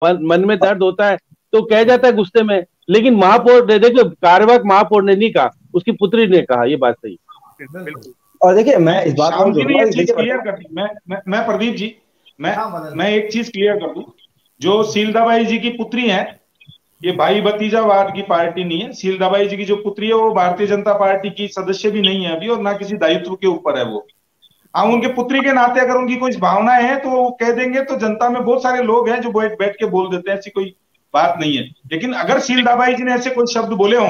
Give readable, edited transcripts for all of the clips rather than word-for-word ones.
मन में दर्द होता है तो कह जाता है गुस्से में। लेकिन महापौर ने, देखो कार्यवाहक महापौर ने नहीं कहा, उसकी पुत्री ने कहा, ये बात सही। बिल्कुल। और देखिए मैं इस बात श्याम को जी ने ये चीज देखिए क्लियर कर दी। मैं प्रदीप जी, हाँ, मैं एक चीज क्लियर कर दूं। जो सीलदाबाई जी की पुत्री है, ये भाई भतीजावाद की पार्टी नहीं है। सीलदाबाई जी की जो पुत्री है वो भारतीय जनता पार्टी की सदस्य भी नहीं है अभी, और ना किसी दायित्व के ऊपर है वो। हाँ, उनके पुत्री के नाते अगर उनकी कोई भावनाएं हैं तो वो कह देंगे, तो जनता में बहुत सारे लोग हैं जो बैठ बैठ के बोल देते हैं, ऐसी कोई बात नहीं है। लेकिन अगर सीलदाबाई जी ने ऐसे कोई शब्द बोले हों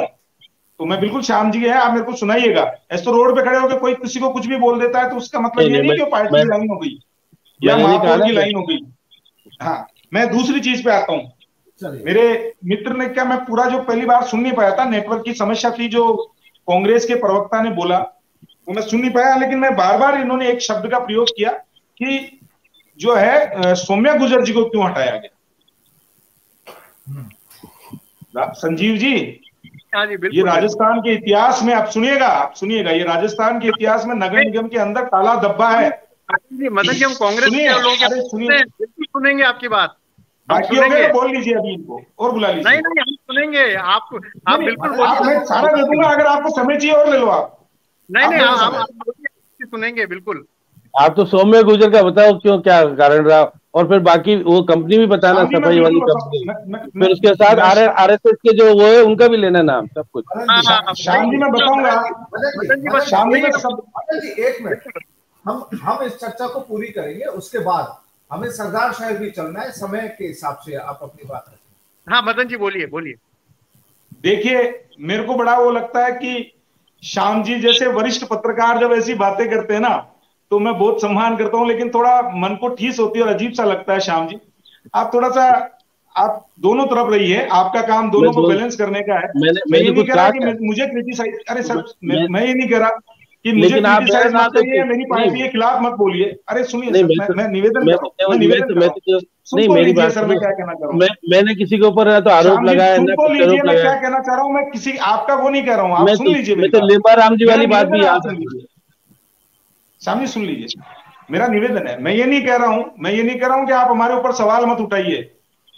तो मैं बिल्कुल, श्याम जी है, आप मेरे को सुनाइएगा। ऐसे तो रोड पे खड़े होकर कोई किसी को कुछ भी बोल देता है तो उसका मतलब ये नहीं कि वो पार्टी की लाइन हो गई या महापौर की लाइन हो गई। हाँ, मैं दूसरी चीज पे आता हूँ। मेरे मित्र ने क्या, मैं पूरा जो पहली बार सुन नहीं पाया था, नेटवर्क की समस्या थी, जो कांग्रेस के प्रवक्ता ने बोला वो मैं सुन नहीं पाया। लेकिन मैं बार बार, इन्होंने एक शब्द का प्रयोग किया कि जो है सौम्या गुर्जर जी को क्यों हटाया गया। संजीव जी, हाँ जी, ये राजस्थान के इतिहास में, आप सुनिएगा, ये राजस्थान के इतिहास में नगर निगम के अंदर काला धब्बा है। मदन जी, हम कांग्रेस के लोग बिल्कुल सुनेंगे आपकी बात। बाकी हो गए तो बोल लीजिए अभी, इनको और बुला लीजिए। नहीं नहीं, हम सुनेंगे, आप बिल्कुल मैं सारा दे दूंगा, अगर आपको समय चाहिए और ले लो आप। नहीं नहीं, हम सुनेंगे बिल्कुल। आप तो सौम्य गुर्जर का बताओ क्यों, क्या कारण रहा, और फिर बाकी वो कंपनी भी बताना, सफाई वाली कंपनी, फिर उसके साथ RSS के जो वो है उनका भी लेना नाम, सब कुछ। शाम जी मैं बताऊंगा। शाम जी, एक मिनट, हम इस चर्चा को पूरी करेंगे, उसके बाद हमें सरदार शहर भी चलना है, समय के हिसाब से आप अपनी बात रखें। हाँ मदन जी, बोलिए। देखिए, मेरे को बड़ा वो लगता है कि श्याम जी जैसे वरिष्ठ पत्रकार जब ऐसी बातें करते हैं ना, तो मैं बहुत सम्मान करता हूं, लेकिन थोड़ा मन को ठेस होती है और अजीब सा लगता है। श्याम जी, आप थोड़ा सा, आप दोनों तरफ रहिए, आपका काम दोनों को बैलेंस करने का है। मैं ये नहीं कह रहा कि मुझे क्रिटिसाइज, अरे सर, मैं ये नहीं कह रहा कि मुझे क्रिटिसाइज मत करिए, मेरी पार्टी के खिलाफ मत बोलिए। अरे सुनिए सर, मैं निवेदन कर रहा हूं, सुन तो लीजिए सर, मैं क्या कहना चाह रहा हूँ। मैंने किसी के ऊपर तो आरोप लगाया, सुन तो लीजिए मैं क्या कहना चाह रहा हूँ। मैं किसी आपका वो नहीं कह रहा हूँ, आप सुन लीजिए। मैं तो लिम्बा राम जी वाली बात भी याद है, सामने सुन लीजिए। मेरा निवेदन है, मैं ये नहीं कह रहा हूं कि आप हमारे ऊपर सवाल मत उठाइए।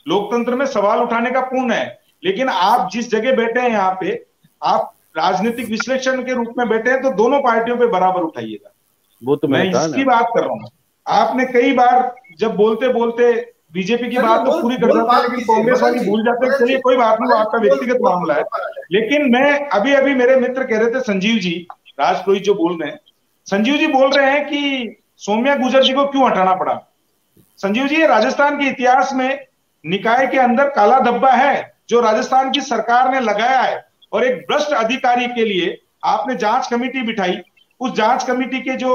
लोकतंत्र में सवाल उठाने का पूर्ण है, लेकिन आप जिस जगह बैठे हैं यहाँ पे, आप राजनीतिक विश्लेषण के रूप में बैठे हैं, तो दोनों पार्टियों पे बराबर उठाइएगा। वो तो मैं इसकी बात कर रहा हूँ। आपने कई बार जब बोलते बोलते बीजेपी की बात तो पूरी कर जाते हैं, लेकिन कांग्रेस वाली भूल जाते हैं। चलिए कोई बात नहीं, वो आपका व्यक्तिगत मामला है। लेकिन मैं अभी मेरे मित्र कह रहे थे, संजीव जी राजपुरोहित जो बोल रहे हैं, संजीव जी बोल रहे हैं कि सौम्या गुर्जर जी को क्यों हटाना पड़ा। संजीव जी, राजस्थान के इतिहास में निकाय के अंदर काला धब्बा है जो राजस्थान की सरकार ने लगाया है, और एक भ्रष्ट अधिकारी के लिए आपने जांच कमेटी बिठाई। उस जांच कमेटी के जो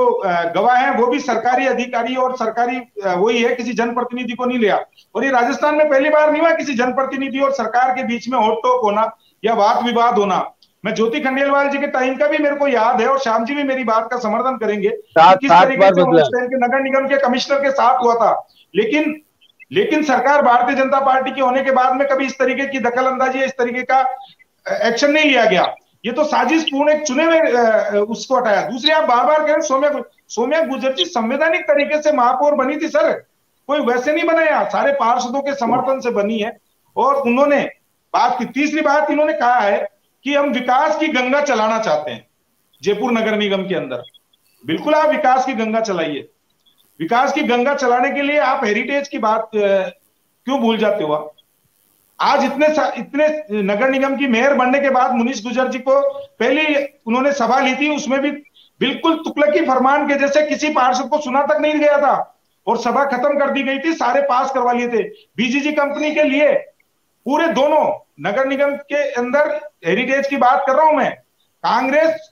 गवाह हैं वो भी सरकारी अधिकारी और सरकारी वही है, किसी जनप्रतिनिधि को नहीं लिया। और ये राजस्थान में पहली बार नहीं हुआ किसी जनप्रतिनिधि और सरकार के बीच में होट टोक होना या वाद विवाद होना। मैं ज्योति खंडेलवाल जी के टाइम का भी मेरे को याद है, और श्याम जी भी मेरी बात का समर्थन करेंगे, किस तरीके से उस टाइम के नगर निगम के कमिश्नर के साथ हुआ था। लेकिन सरकार भारतीय जनता पार्टी के होने के बाद में कभी इस तरीके की दखल अंदाजी, इस तरीके का एक्शन नहीं लिया गया। ये तो साजिशपूर्ण एक चुने हुए उसको हटाया। दूसरी, आप बार बार कह रहे सौम्या गुर्जर जी संवैधानिक तरीके से महापौर बनी थी सर, कोई वैसे नहीं बनाया, सारे पार्षदों के समर्थन से बनी है, और उन्होंने बात की। तीसरी बात इन्होंने कहा है कि हम विकास की गंगा चलाना चाहते हैं जयपुर नगर निगम के अंदर। बिल्कुल, आप विकास की गंगा चलाइए। विकास की गंगा चलाने के लिए आप हेरिटेज की बात क्यों भूल जाते हो। आज इतने नगर निगम की मेयर बनने के बाद मुनीष गुर्जर जी को पहले उन्होंने सभा ली थी, उसमें भी बिल्कुल तुगलकी फरमान के जैसे किसी पार्षद को सुना तक नहीं गया था, और सभा खत्म कर दी गई थी, सारे पास करवा लिए थे। बीजीजी कंपनी के लिए पूरे दोनों नगर निगम के अंदर हेरिटेज की बात कर रहा हूं मैं, कांग्रेस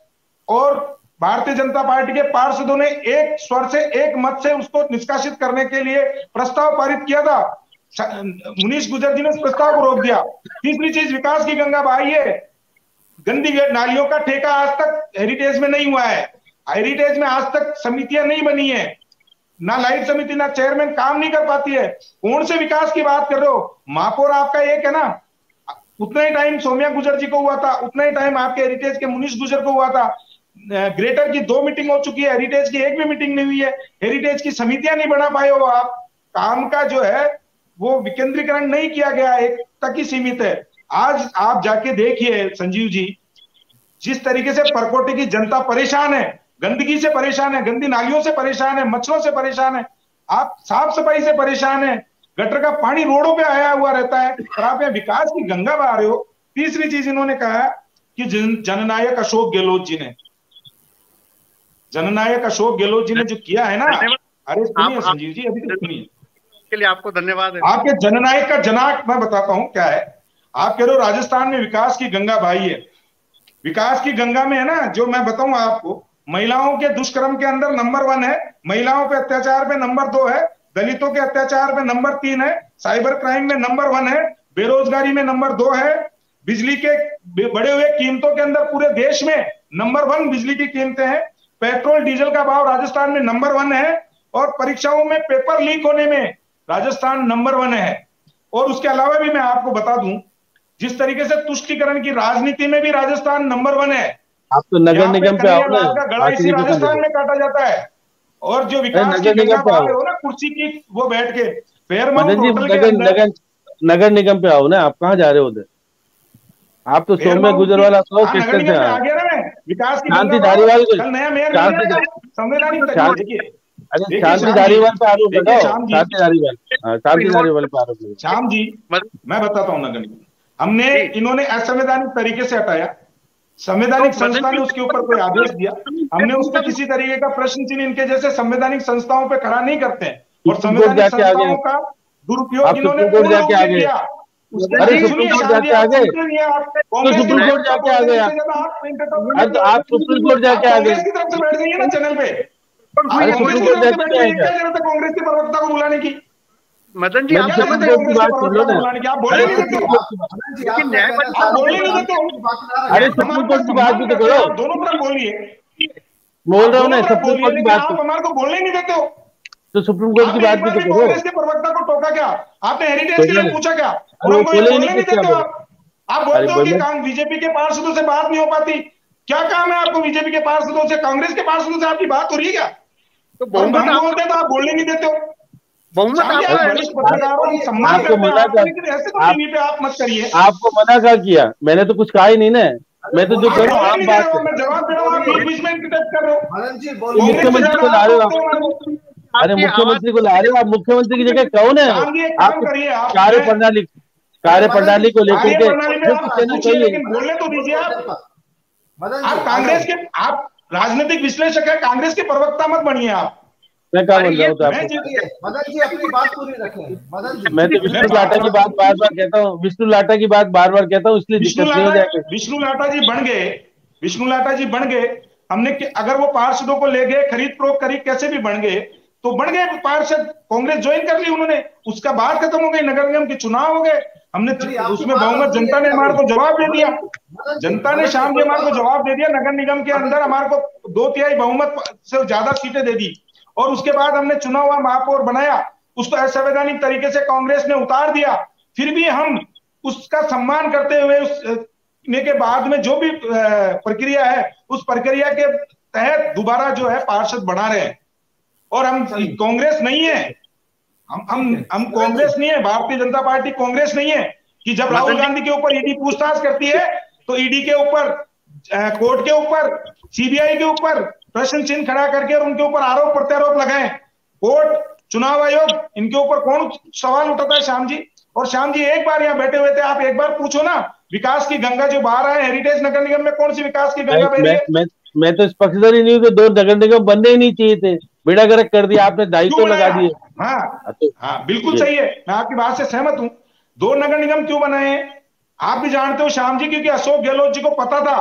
और भारतीय जनता पार्टी के पार्षदों ने एक स्वर से, एक मत से उसको निष्कासित करने के लिए प्रस्ताव पारित किया था। मुनीष गुर्जर जी ने उस प्रस्ताव को रोक दिया। तीसरी चीज, विकास की गंगा बहाई है, गंदी नालियों का ठेका आज तक हेरिटेज में नहीं हुआ है। हेरिटेज में आज तक समितियां नहीं बनी है, ना लाइट समिति ना चेयरमैन काम नहीं कर पाती है। कौन से विकास की बात कर रहे हो। महापौर आपका एक है ना, उतना ही टाइम सौम्या गुर्जर जी को हुआ था, उतना ही टाइम आपके हेरिटेज के मुनीष गुर्जर को हुआ था। ग्रेटर की 2 मीटिंग हो चुकी है, हेरिटेज की एक भी मीटिंग नहीं हुई है। हेरिटेज की समितियां नहीं बना पाए हो आप। काम का जो है वो विकेंद्रीकरण नहीं किया गया, एक तक ही सीमित है। आज आप जाके देखिए संजीव जी, जिस तरीके से परकोटे की जनता परेशान है, गंदगी से परेशान है, गंदी नालियों से परेशान है, मच्छरों से परेशान है, आप साफ सफाई से परेशान है, गटर का पानी रोडों पे आया हुआ रहता है, और आप यहाँ विकास की गंगा बहा रहे हो। तीसरी चीज इन्होंने कहा कि जननायक अशोक गहलोत जी ने, जननायक अशोक गहलोत जी ने जो किया है ना, अरे सुनिए संजीव जी, अभी तो सुनिए, के लिए आपको धन्यवाद है। आपके जननायक का जनाक मैं बताता हूं क्या है। आप कह रहे हो राजस्थान में विकास की गंगा बहाई है, विकास की गंगा में है ना, जो मैं बताऊं आपको, महिलाओं के दुष्कर्म के अंदर नंबर 1 है, महिलाओं पे अत्याचार पे नंबर 2 है, दलितों के अत्याचार पे नंबर 3 है, साइबर क्राइम में नंबर 1 है, बेरोजगारी में नंबर 2 है, बिजली के बढ़े हुए कीमतों के अंदर पूरे देश में नंबर 1 बिजली की कीमतें हैं, पेट्रोल डीजल का भाव राजस्थान में नंबर 1 है, और परीक्षाओं में पेपर लीक होने में राजस्थान नंबर 1 है। और उसके अलावा भी मैं आपको बता दूं, जिस तरीके से तुष्टीकरण की राजनीति में भी राजस्थान नंबर 1 है। आप तो नगर निगम पे आओ ना, गड़ा इसी राजस्थान में काटा जाता है। और जो विकास की गंगा बहा रहे हो ना, कुर्सी की वो बैठ के नगर निगम पे आओ ना, आप कहाँ जा रहे हो उधर? आप तो सौम्य गुजरवाला सो किससे से आ गया ना, विकास की शांति धारीवाल को, नया मेयर संवैधानिक शांति धारीवाल पे आरोप लगाओ, शांति धारीवाल पे आरोप लगाओ। श्याम जी मैं बताता हूँ, नगर निगम हमने इन्होंने असंवैधानिक तरीके से हटाया, संवैधानिक संस्था ने उसके ऊपर कोई आदेश दिया, हमने उस पर किसी तरीके का प्रश्न चिन्ह इनके जैसे संवैधानिक संस्थाओं पे खड़ा नहीं करते हैं, और संवैधानिक संस्थाओं का दुरुपयोग इन्होंने पूर्ण रूप से किया। अरे सुप्रीम कोर्ट जाके आ गए, तो सुप्रीम कोर्ट जाके आ गए, आप सुप्रीम कोर्ट जाके आ गए, की तरफ से बैठ गई है ना चैनल पे, कांग्रेस के प्रवक्ता को बुलाने की। मदन जी, आप सुप्रीम कोर्ट की बात कर लो ना, आप बोले नहीं देते हो, आप बोले नहीं देते हो, अरे सुप्रीम कोर्ट की बात भी तो करो, दोनों तरफ बोलिए, बोल रहा हूँ ना सुप्रीम कोर्ट की बात, आप हमारे को बोलने नहीं देते हो, तो सुप्रीम कोर्ट की बात भी तो करो। कांग्रेस के प्रवक्ता को टोका क्या आपने, हेरिटेज के लिए पूछा क्या, बोलने नहीं देते हो आप बोलते हो कि बीजेपी के पार्षदों से बात नहीं हो पाती, क्या काम है आपको बीजेपी के पार्षदों से, कांग्रेस के पार्षदों से आपकी बात हो रही है क्या? तो बहुमत बोलते हैं तो आप बोलने नहीं देते हो, आपको मना कर, आप मत करिए, आपको मना कर किया, मैंने तो कुछ कहा ही नहीं ना, मैं तो जो करूँ आप बात मैं जवाब दे रहा हूँ, आप बीच में इंटरप्ट कर रहे हो, मुख्यमंत्री को ला रहे हो, अरे मुख्यमंत्री को ला रहे हो आप, मुख्यमंत्री की जगह कौन है आप? कार्य प्रणाली को लेकर के बोलने तो दीजिए आप कांग्रेस के, आप राजनीतिक विश्लेषक है, कांग्रेस के प्रवक्ता मत बनिए आप। मैं क्या बोल रहा हूँ मदन जी अपनी बात पूरी रखें। मदन जी मैं तो विष्णु लाटा की बात बार बार कहता हूँ, विष्णु लाटा की बात बार बार कहता हूँ, इसलिए दिक्कत नहीं हो जाएगी। विष्णु लाटा जी बन गए, विष्णु लाटा जी बन गए, हमने अगर वो पार्षदों को ले गए, खरीद फरोख्त करी, कैसे भी बन गए तो बन गए पार्षद, कांग्रेस ज्वाइन कर ली उन्होंने, उसका बात खत्म हो गई, नगर निगम के चुनाव हो गए, हमने उसमें बहुमत, जनता ने हमारे को जवाब दे दिया, जनता ने शाम जी हमारे को जवाब दे दिया, नगर निगम के अंदर हमारे को 2/3 बहुमत से ज्यादा सीटें दे दी, और उसके बाद हमने चुना हुआ महापौर बनाया, उसको असंवैधानिक तरीके से कांग्रेस ने उतार दिया, फिर भी हम उसका सम्मान करते हुए उसने के बाद में जो भी प्रक्रिया है उस प्रक्रिया के तहत दोबारा जो है पार्षद बना रहे हैं, और हम कांग्रेस नहीं है, हम कांग्रेस नहीं है, भारतीय जनता पार्टी कांग्रेस नहीं है कि जब राहुल गांधी के ऊपर ईडी पूछताछ करती है तो ईडी के ऊपर, कोर्ट के ऊपर, सीबीआई के ऊपर प्रश्न चिन्ह खड़ा करके और उनके ऊपर आरोप प्रत्यारोप लगाएं, कोर्ट, चुनाव आयोग, इनके ऊपर कौन सवाल उठाता है श्याम जी? और श्याम जी एक बार यहाँ बैठे हुए थे, आप एक बार पूछो ना, विकास की गंगा जो बहा रहा है हेरिटेज नगर निगम में, कौन सी विकास की गंगा बह रही है? मैं तो इस पक्षधर ही नहीं हूँ कि 2 नगर निगम बनने ही नहीं चाहिए थे, बेड़ा गर्क कर दिया आपने, 250 लगा दिए। हाँ बिल्कुल सही है, मैं आपकी बात से सहमत हूँ। 2 नगर निगम क्यों बनाए हैं आप भी जानते हो श्याम जी, क्योंकि अशोक गहलोत जी को पता था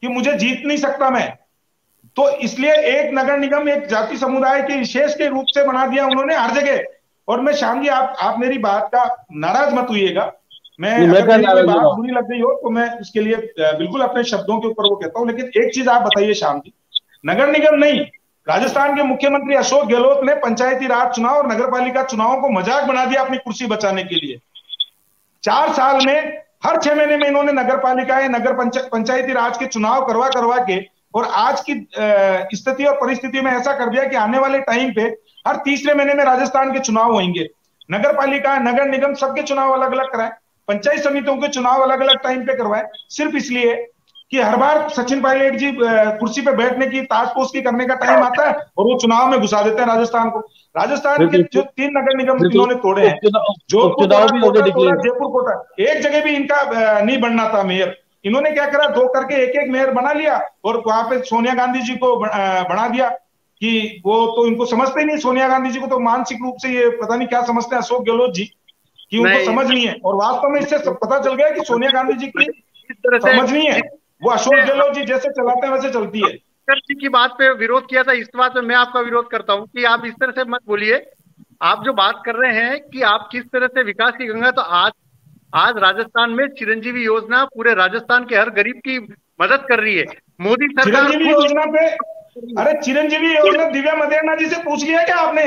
कि मुझे जीत नहीं सकता मैं, तो इसलिए एक नगर निगम एक जाति समुदाय के विशेष के रूप से बना दिया उन्होंने हर जगह। और मैं श्याम जी, आप मेरी बात का नाराज मत होइएगा, मैं अगर मेरी कोई बात बुरी लग गई हो तो मैं उसके लिए बिल्कुल अपने शब्दों के ऊपर वो कहता हूं, लेकिन एक चीज आप बताइए श्याम जी, नगर निगम नहीं, राजस्थान के मुख्यमंत्री अशोक गहलोत ने पंचायती राज चुनाव और नगर पालिका चुनावों को मजाक बना दिया अपनी कुर्सी बचाने के लिए। 4 साल में हर 6 महीने में इन्होंने नगर पालिका या नगर पंचायती राज के चुनाव करवा के और आज की स्थिति और परिस्थिति में ऐसा कर दिया कि आने वाले टाइम पे हर तीसरे महीने में राजस्थान के चुनाव होंगे। नगर पालिका, नगर निगम सबके चुनाव अलग अलग कराएं, पंचायत समितियों के चुनाव अलग अलग टाइम पे करवाएं, सिर्फ इसलिए कि हर बार सचिन पायलट जी कुर्सी पे बैठने की, ताजपोश की करने का टाइम आता है और वो चुनाव में घुसा देते हैं राजस्थान को। राजस्थान के जो 3 नगर निगम इन्होंने तोड़े हैं, जोधपुर तोड़ा, कोटा तोड़ा, जयपुर कोटा, एक जगह भी इनका नहीं बनना था मेयर। इन्होंने क्या करा, 2 करके एक मेयर बना लिया और वहां पे सोनिया गांधी जी को बना दिया कि वो तो इनको समझते ही नहीं। सोनिया गांधी जी को तो मानसिक रूप से ये पता नहीं क्या समझते हैं अशोक गहलोत जी, कि उनको समझ नहीं है। और वास्तव में इससे पता चल गया कि सोनिया गांधी जी की समझ नहीं है, वो अशोक गहलोत जी जैसे चलाते हैं वैसे चलती है। जी की बात पे विरोध किया था, इस बात में मैं आपका विरोध करता हूं कि आप इस तरह से मत बोलिए। आप जो बात कर रहे हैं कि आप किस तरह से विकास की गंगा, तो आज राजस्थान में चिरंजीवी योजना पूरे राजस्थान के हर गरीब की मदद कर रही है। मोदी सरकार चिरंजीवी योजना पे, अरे चिरंजीवी योजना दिव्या मदेरणा जी से पूछ लिया क्या आपने?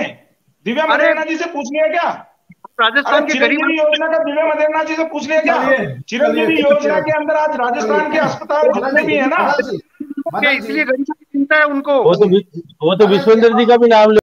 दिव्या मदेरणा जी से पूछ लिया क्या? राजस्थान के गरीब योजना का दिव्या मदेरणा जी से पूछ लिया क्या? चिरंजीवी योजना के अंदर आज राजस्थान के अस्पताल जितने भी है ना, इसलिए गरीब की चिंता है उनको। वो तो विश्वेंद्र जी का भी नाम